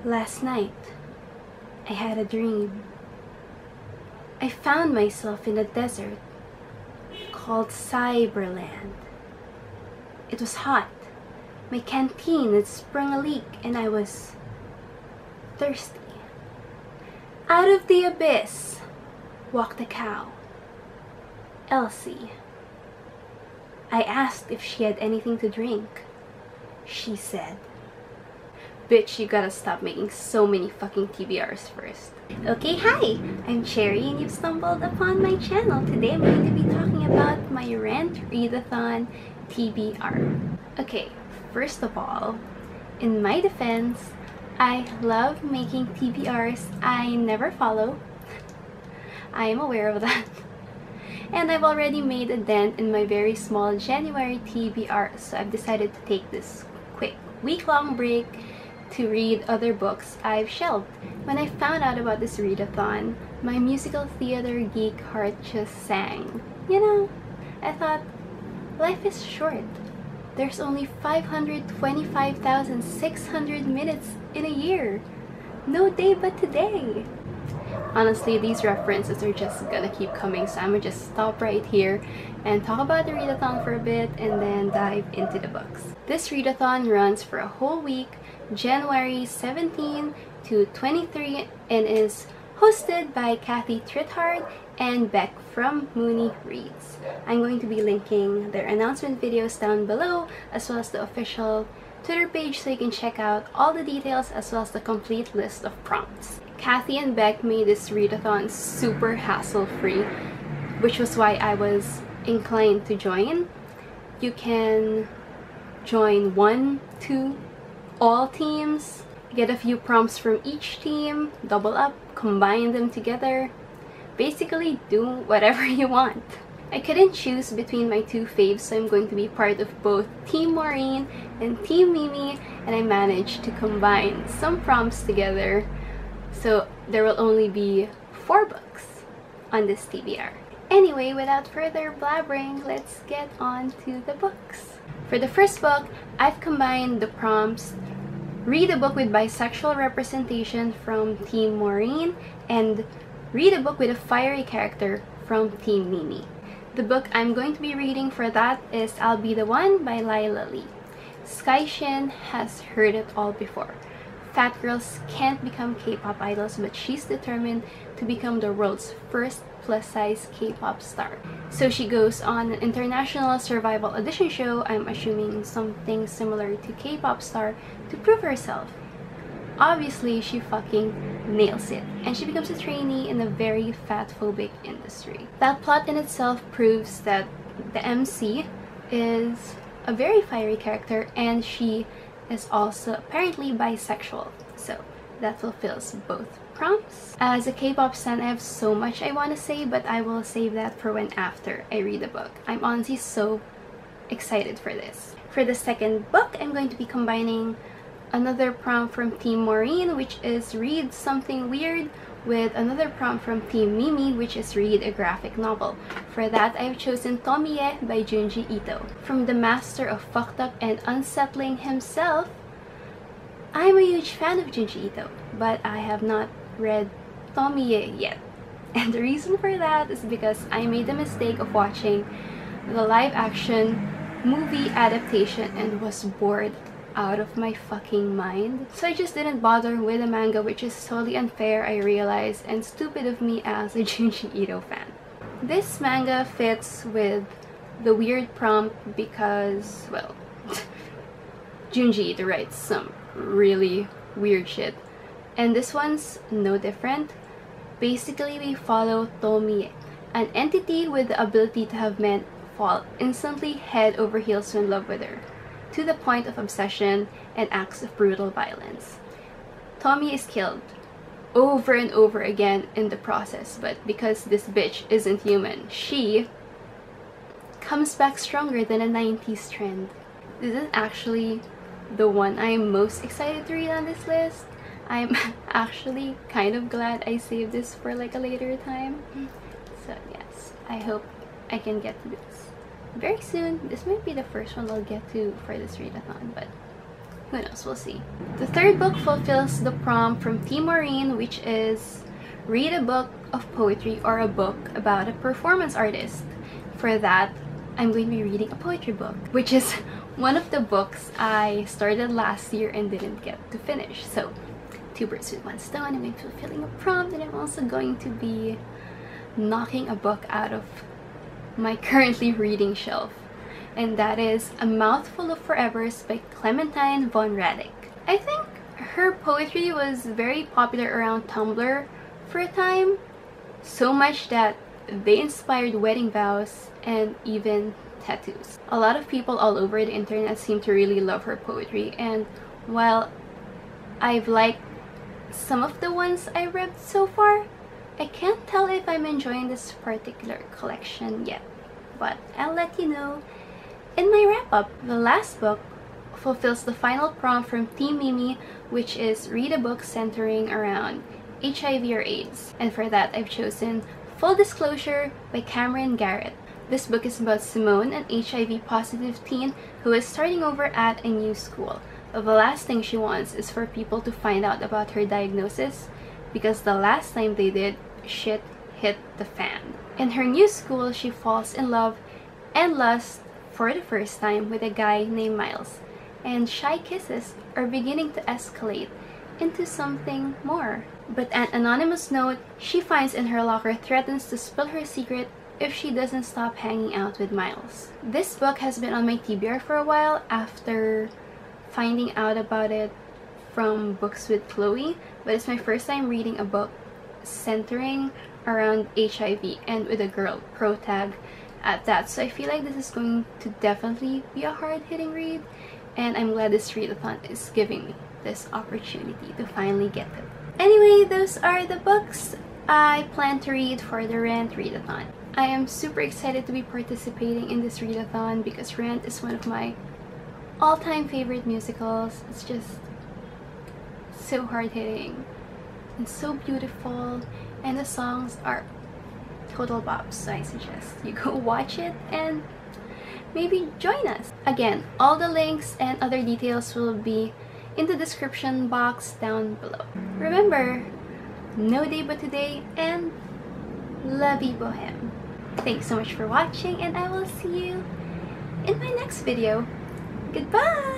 Last night, I had a dream. I found myself in a desert called Cyberland. It was hot. My canteen had sprung a leak and I was thirsty. Out of the abyss walked a cow, Elsie. I asked if she had anything to drink. She said, "Bitch, you gotta stop making so many fucking TBRs first." Okay, hi! I'm Cherry and you've stumbled upon my channel. Today I'm going to be talking about my readathon TBR. Okay, first of all, in my defense, I love making TBRs I never follow. I am aware of that. And I've already made a dent in my very small January TBR, so I've decided to take this quick week-long break to read other books I've shelved. When I found out about this readathon, my musical theater geek heart just sang. You know, I thought, life is short. There's only 525,600 minutes in a year. No day but today. Honestly, these references are just gonna keep coming, so I'm gonna just stop right here and talk about the readathon for a bit and then dive into the books. This readathon runs for a whole week, January 17 to 23, and is hosted by Trithardt and Beck from Moony Reads. I'm going to be linking their announcement videos down below, as well as the official Twitter page, so you can check out all the details as well as the complete list of prompts. Kathy and Beck made this readathon super hassle-free, which was why I was inclined to join. You can join 1, 2, all teams, get a few prompts from each team, double up, combine them together. Basically, do whatever you want. I couldn't choose between my two faves, so I'm going to be part of both Team Maureen and Team Mimi, and I managed to combine some prompts together. So there will only be 4 books on this TBR. Anyway, without further blabbering, let's get on to the books. For the first book, I've combined the prompts read a book with bisexual representation from Team Maureen and read a book with a fiery character from Team Mimi. The book I'm going to be reading for that is I'll Be the One by Lila Lee. Sky Shin has heard it all before. Fat girls can't become K-pop idols, but she's determined to become the world's first plus-size K-pop star. So she goes on an international survival audition show, I'm assuming something similar to K-pop star, to prove herself. Obviously, she fucking nails it, and she becomes a trainee in a very fat-phobic industry. That plot in itself proves that the MC is a very fiery character, and she is also apparently bisexual, so that fulfills both prompts. As a K-pop stan, I have so much I want to say, but I will save that for when after I read the book. I'm honestly so excited for this. For the second book, I'm going to be combining another prompt from Team Maureen, which is read something weird, with another prompt from Team Mimi, which is read a graphic novel. For that, I've chosen Tomie by Junji Ito. From the master of fucked up and unsettling himself, I'm a huge fan of Junji Ito, but I have not read Tomie yet. And the reason for that is because I made the mistake of watching the live-action movie adaptation and was bored out of my fucking mind. So I just didn't bother with the manga, which is totally unfair, I realize, and stupid of me as a Junji Ito fan. This manga fits with the weird prompt because, well, Junji Ito writes some really weird shit. And this one's no different. Basically, we follow Tomie, an entity with the ability to have men fall instantly head over heels in love with her, to the point of obsession and acts of brutal violence. Tomie is killed over and over again in the process, but because this bitch isn't human, she comes back stronger than a 90s trend. This is actually the one I am most excited to read on this list. I'm actually kind of glad I saved this for like a later time. So yes, I hope I can get to this very soon. This might be the first one I'll get to for this readathon, but Who knows, we'll see. The third book fulfills the prompt from Maureen, which is read a book of poetry or a book about a performance artist. For that, I'm going to be reading a poetry book, which is one of the books I started last year and didn't get to finish. So, two birds with one stone. I'm going to be fulfilling a prompt, and I'm also going to be knocking a book out of my currently reading shelf. And that is A Mouthful of Forevers by Clementine von Radick. I think her poetry was very popular around Tumblr for a time, so much that they inspired wedding vows and even tattoos. A lot of people all over the internet seem to really love her poetry, and while I've liked some of the ones I read so far, I can't tell if I'm enjoying this particular collection yet, but I'll let you know in my wrap-up. The last book fulfills the final prompt from Team Mimi, which is read a book centering around HIV or AIDS. And for that, I've chosen Full Disclosure by Cameron Garrett. This book is about Simone, an HIV-positive teen who is starting over at a new school. But the last thing she wants is for people to find out about her diagnosis, because the last time they did, shit hit the fan. In her new school, she falls in love and lust for the first time with a guy named Miles, and shy kisses are beginning to escalate into something more. But an anonymous note she finds in her locker threatens to spill her secret if she doesn't stop hanging out with Miles. This book has been on my TBR for a while after finding out about it from Books with Chloe, but it's my first time reading a book centering around HIV and with a girl protag at that, so I feel like this is going to definitely be a hard-hitting read, and I'm glad this readathon is giving me this opportunity to finally get it. Anyway, those are the books I plan to read for the Rent readathon. I am super excited to be participating in this readathon because Rent is one of my all-time favorite musicals. It's just so hard-hitting and so beautiful, and the songs are total bops, so I suggest you go watch it and maybe join us. Again, all the links and other details will be in the description box down below. Remember, no day but today, and lovey bohem. Thanks so much for watching, and I will see you in my next video. Goodbye!